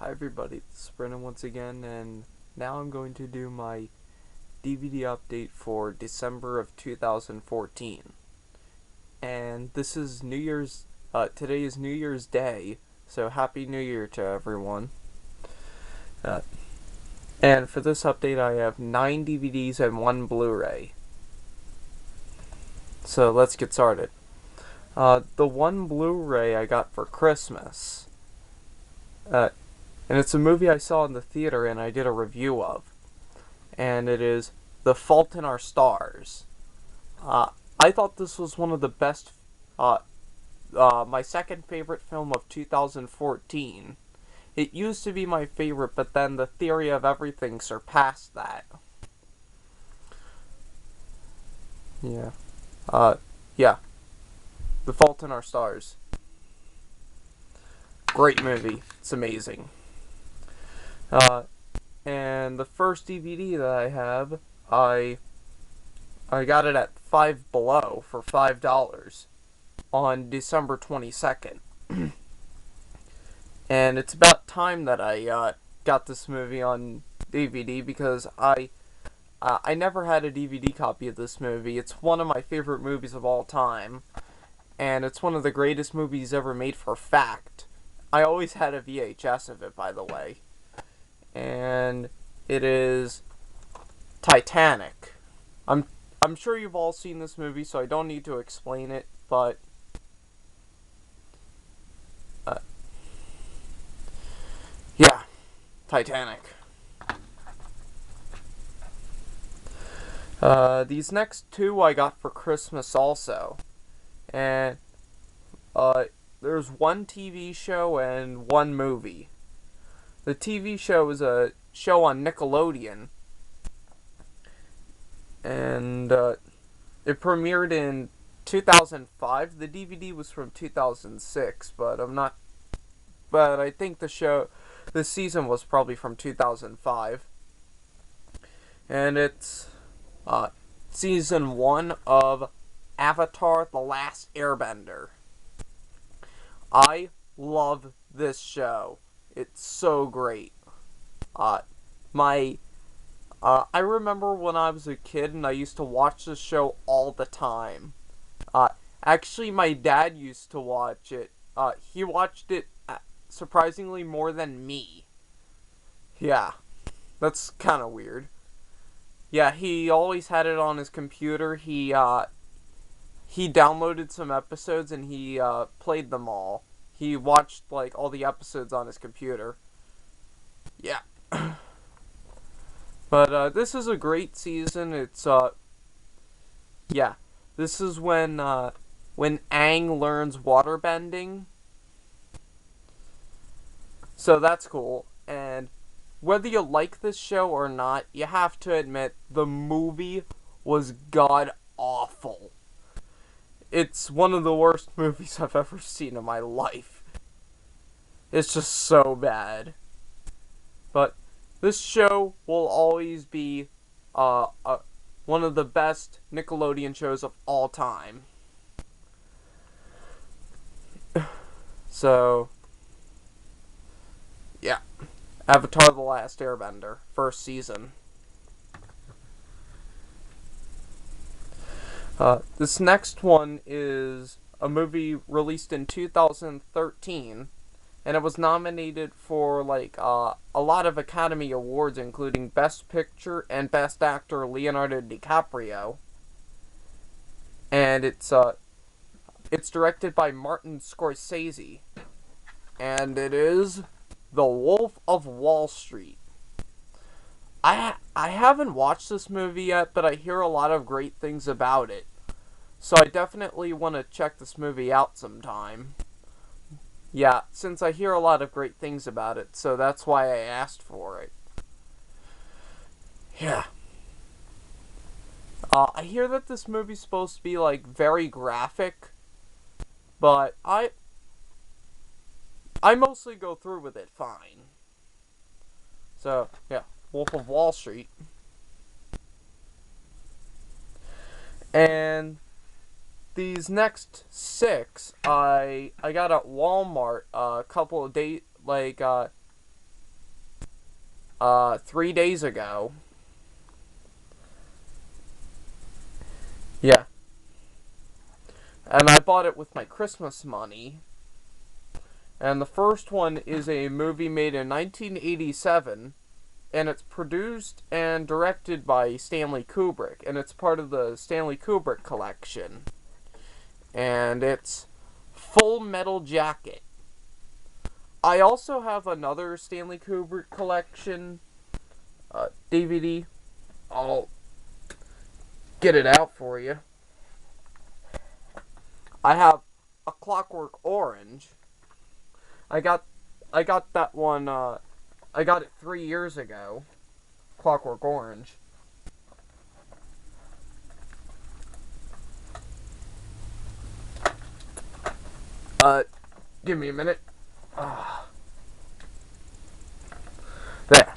Hi everybody, this is Brennan once again, and now I'm going to do my DVD update for December of 2014. And this is today is New Year's Day, so Happy New Year to everyone. And for this update I have 9 DVDs and 1 Blu-ray. So let's get started. The one Blu-ray I got for Christmas. And it's a movie I saw in the theater and I did a review of. And it is The Fault in Our Stars. I thought this was one of the best, my second favorite film of 2014. It used to be my favorite, but then The Theory of Everything surpassed that. Yeah. The Fault in Our Stars. Great movie. It's amazing. And the first DVD that I have, I got it at Five Below for $5 on December 22nd. And it's about time that I got this movie on DVD because I never had a DVD copy of this movie. It's one of my favorite movies of all time, and it's one of the greatest movies ever made for fact. I always had a VHS of it, by the way. And it is Titanic. I'm sure you've all seen this movie, so I don't need to explain it, but yeah, Titanic. These next two I got for Christmas also. And there's one TV show and one movie. The TV show is a show on Nickelodeon, and it premiered in 2005. The DVD was from 2006, but I think the season was probably from 2005, and it's season 1 of Avatar: The Last Airbender. I love this show. It's so great. I remember when I was a kid and I used to watch this show all the time. Actually, my dad used to watch it. He watched it surprisingly more than me. Yeah, that's kind of weird. Yeah, he always had it on his computer. He downloaded some episodes and he played them all. He watched, like, all the episodes on his computer. Yeah. But, this is a great season. It's, yeah. This is when Aang learns waterbending. So that's cool. And whether you like this show or not, you have to admit, the movie was god-awful. It's one of the worst movies I've ever seen in my life. It's just so bad. But this show will always be one of the best Nickelodeon shows of all time. So, yeah. Avatar: The Last Airbender, first season. This next one is a movie released in 2013, and it was nominated for a lot of Academy Awards, including Best Picture and Best Actor Leonardo DiCaprio. And it's directed by Martin Scorsese, and it is The Wolf of Wall Street. I haven't watched this movie yet, but I hear a lot of great things about it. So I definitely want to check this movie out sometime. Yeah, since I hear a lot of great things about it, so that's why I asked for it. Yeah. I hear that this movie's supposed to be, very graphic, but I mostly go through with it fine. So, yeah. Wolf of Wall Street. And these next 6 I got at Walmart a couple of days, 3 days ago. Yeah. And I bought it with my Christmas money. And the first one is a movie made in 1987, and it's produced and directed by Stanley Kubrick, and it's part of the Stanley Kubrick collection. And it's Full Metal Jacket. I also have another Stanley Kubrick collection DVD. I'll get it out for you. I have A Clockwork Orange. I got that one. I got it 3 years ago. Clockwork Orange. Give me a minute. There.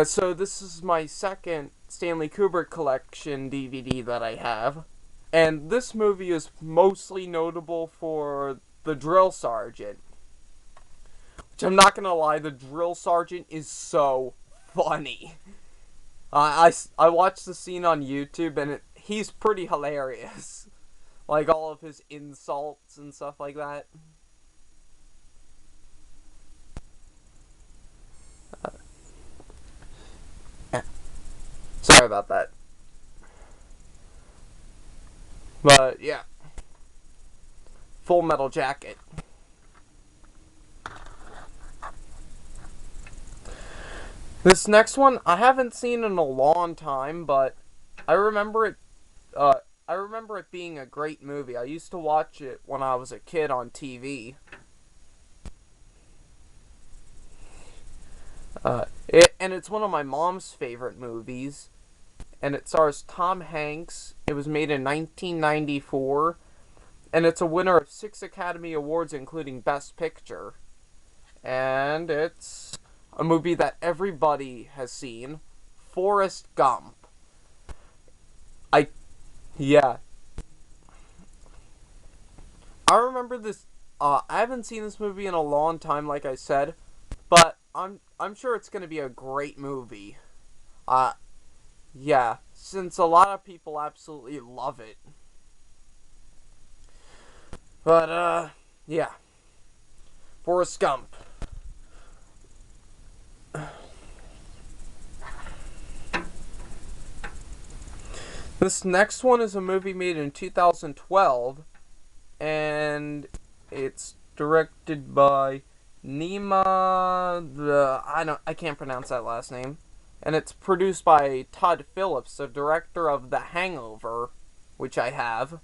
So this is my second Stanley Kubrick collection DVD that I have. And this movie is mostly notable for the drill sergeant. Which I'm not gonna lie, the drill sergeant is so funny. I watched the scene on YouTube and he's pretty hilarious. Like all of his insults and stuff like that. Sorry about that. But yeah. Full Metal Jacket. This next one I haven't seen in a long time, but I remember it. I remember it being a great movie. I used to watch it when I was a kid on TV. And it's one of my mom's favorite movies, and it stars Tom Hanks. It was made in 1994, and it's a winner of 6 Academy Awards, including Best Picture. And it's a movie that everybody has seen, Forrest Gump. Yeah. I remember this. I haven't seen this movie in a long time, like I said, but I'm sure it's gonna be a great movie. Yeah, since a lot of people absolutely love it. But yeah, Forrest Gump. This next one is a movie made in 2012, and it's directed by I can't pronounce that last name. And it's produced by Todd Phillips, the director of The Hangover, which I have.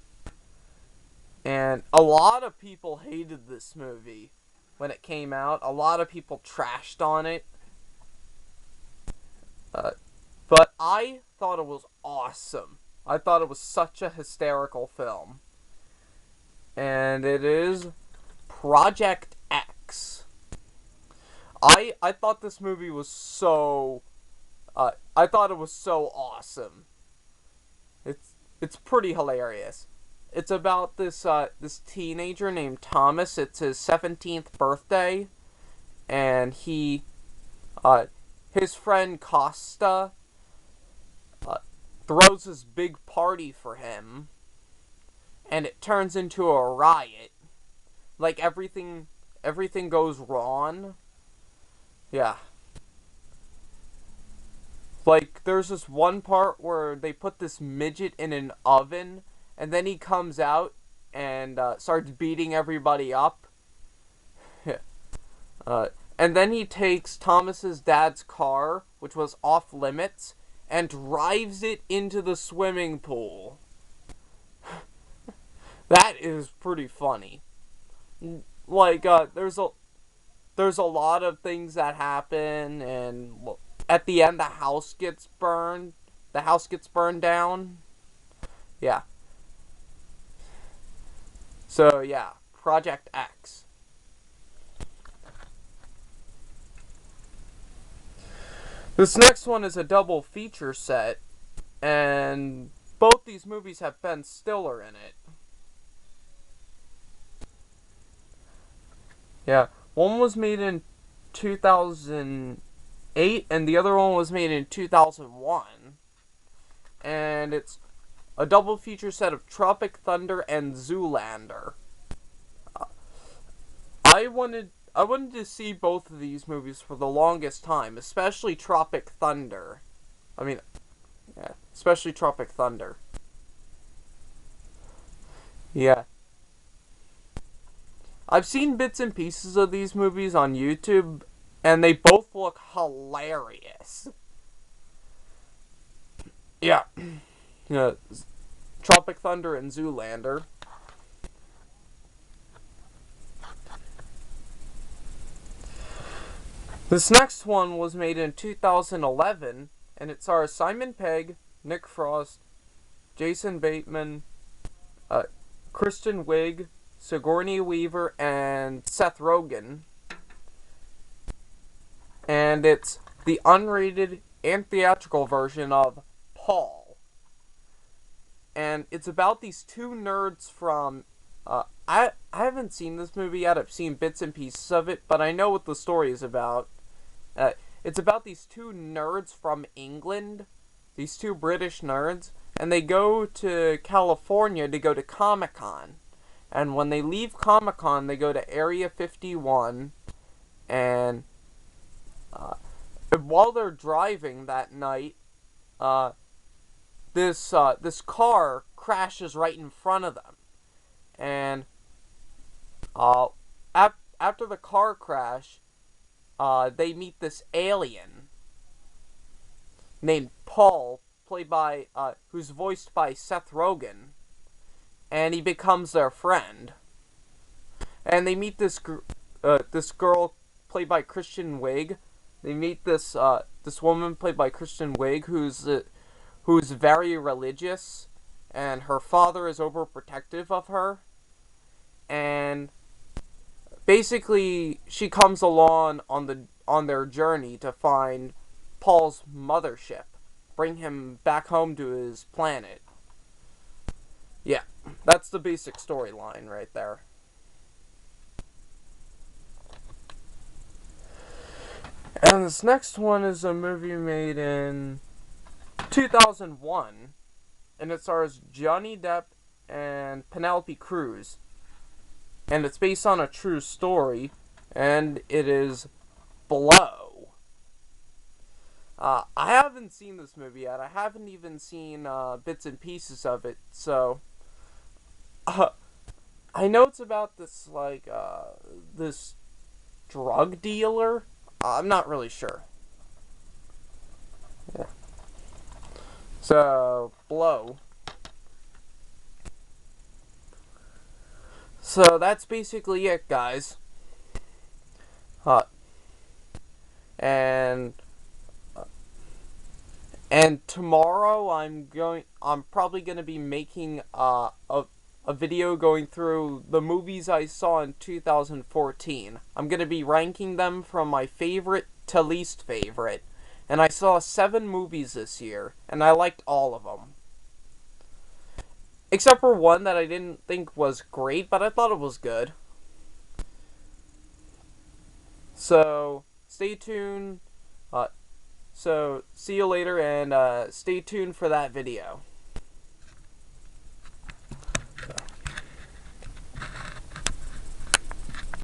And a lot of people hated this movie when it came out. A lot of people trashed on it. But I thought it was awesome. I thought it was such a hysterical film. And it is Project X. I thought this movie was so... I thought it was so awesome. It's pretty hilarious. It's about this teenager named Thomas. It's his 17th birthday. And his friend Costa throws this big party for him, and it turns into a riot. Like everything goes wrong. Yeah. Like there's this one part where they put this midget in an oven, and then he comes out and starts beating everybody up. And then he takes Thomas's dad's car, which was off limits, and drives it into the swimming pool. That is pretty funny. Like, there's a lot of things that happen, and at the end the house gets burned. The house gets burned down. Yeah. So, yeah. Project X. This next one is a double feature set, and both these movies have Ben Stiller in it. Yeah, one was made in 2008, and the other one was made in 2001. And it's a double feature set of Tropic Thunder and Zoolander. I wanted to see both of these movies for the longest time, especially Tropic Thunder. Yeah, especially Tropic Thunder. Yeah. I've seen bits and pieces of these movies on YouTube, and they both look hilarious. Yeah. Yeah. Tropic Thunder and Zoolander. This next one was made in 2011, and it stars Simon Pegg, Nick Frost, Jason Bateman, Kristen Wiig, Sigourney Weaver, and Seth Rogen. And it's the unrated and theatrical version of Paul. And it's about these two nerds from... I haven't seen this movie yet. I've seen bits and pieces of it, but I know what the story is about. It's about these two nerds from England, these two British nerds, and they go to California to go to Comic-Con. And when they leave Comic-Con, they go to Area 51, and while they're driving that night, this car crashes right in front of them. And after the car crash, they meet this alien named Paul, played by who's voiced by Seth Rogen, and he becomes their friend. And they meet this girl played by Kristen Wiig. They meet this woman played by Kristen Wiig who's very religious, and her father is overprotective of her. And basically, she comes along on their journey to find Paul's mothership, bring him back home to his planet. Yeah, that's the basic storyline right there. And this next one is a movie made in 2001, and it stars Johnny Depp and Penelope Cruz. And it's based on a true story, and it is Blow. I haven't seen this movie yet. I haven't even seen bits and pieces of it, so I know it's about this this drug dealer. I'm not really sure. Yeah. So, Blow. So that's basically it, guys. And tomorrow I'm probably gonna be making a video going through the movies I saw in 2014. I'm gonna be ranking them from my favorite to least favorite. And I saw 7 movies this year, and I liked all of them. Except for one that I didn't think was great, but I thought it was good. So, stay tuned. So, see you later, and stay tuned for that video.